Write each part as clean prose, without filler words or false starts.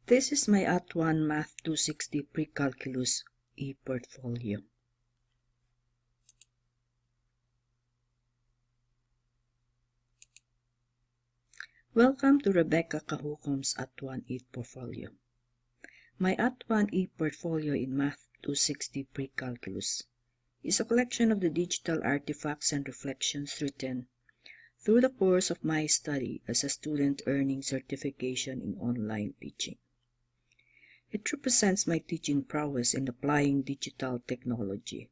This is my At 1 Math 260 Pre-Calculus e-portfolio. Welcome to Rebecca Cajucom's At 1 e-portfolio. My At 1 e-portfolio in Math 260 Pre-Calculus is a collection of the digital artifacts and reflections written through the course of my study as a student earning certification in online teaching. It represents my teaching prowess in applying digital technology.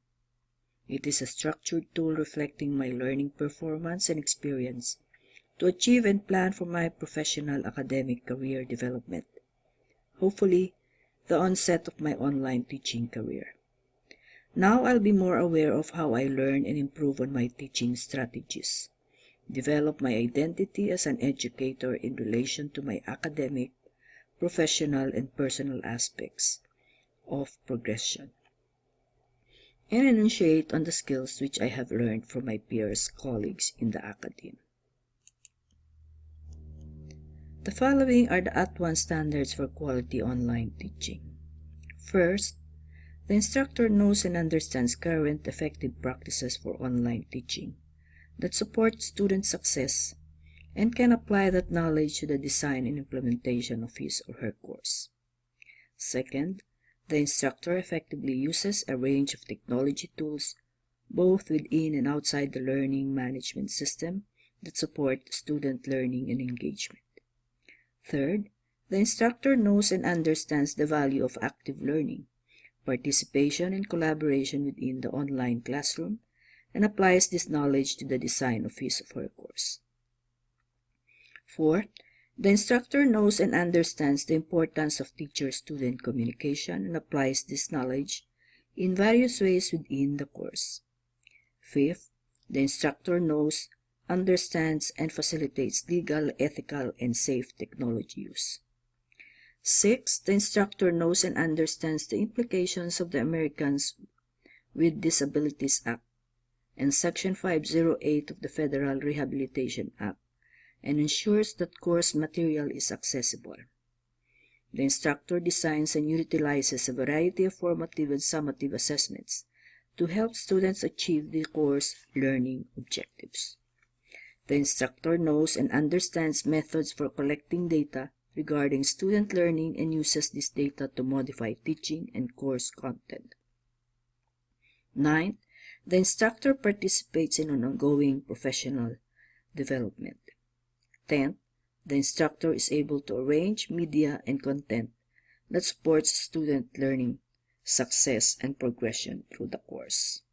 It is a structured tool reflecting my learning performance and experience to achieve and plan for my professional academic career development, hopefully the onset of my online teaching career. Now I'll be more aware of how I learn and improve on my teaching strategies, develop my identity as an educator in relation to my academic, professional, and personal aspects of progression, and enunciate on the skills which I have learned from my peers, colleagues in the academe. The following are the At 1 standards for quality online teaching. First, the instructor knows and understands current effective practices for online teaching that support student success and can apply that knowledge to the design and implementation of his or her course. Second, the instructor effectively uses a range of technology tools, both within and outside the learning management system, that support student learning and engagement. Third, the instructor knows and understands the value of active learning, participation and collaboration within the online classroom, and applies this knowledge to the design of his or her course. Fourth, the instructor knows and understands the importance of teacher-student communication and applies this knowledge in various ways within the course. Fifth, the instructor knows, understands, and facilitates legal, ethical, and safe technology use. Sixth, the instructor knows and understands the implications of the Americans with Disabilities Act and Section 508 of the Federal Rehabilitation Act, and ensures that course material is accessible. The instructor designs and utilizes a variety of formative and summative assessments to help students achieve the course learning objectives. The instructor knows and understands methods for collecting data regarding student learning and uses this data to modify teaching and course content. Ninth, the instructor participates in an ongoing professional development. 10th, the instructor is able to arrange media and content that supports student learning, success, and progression through the course.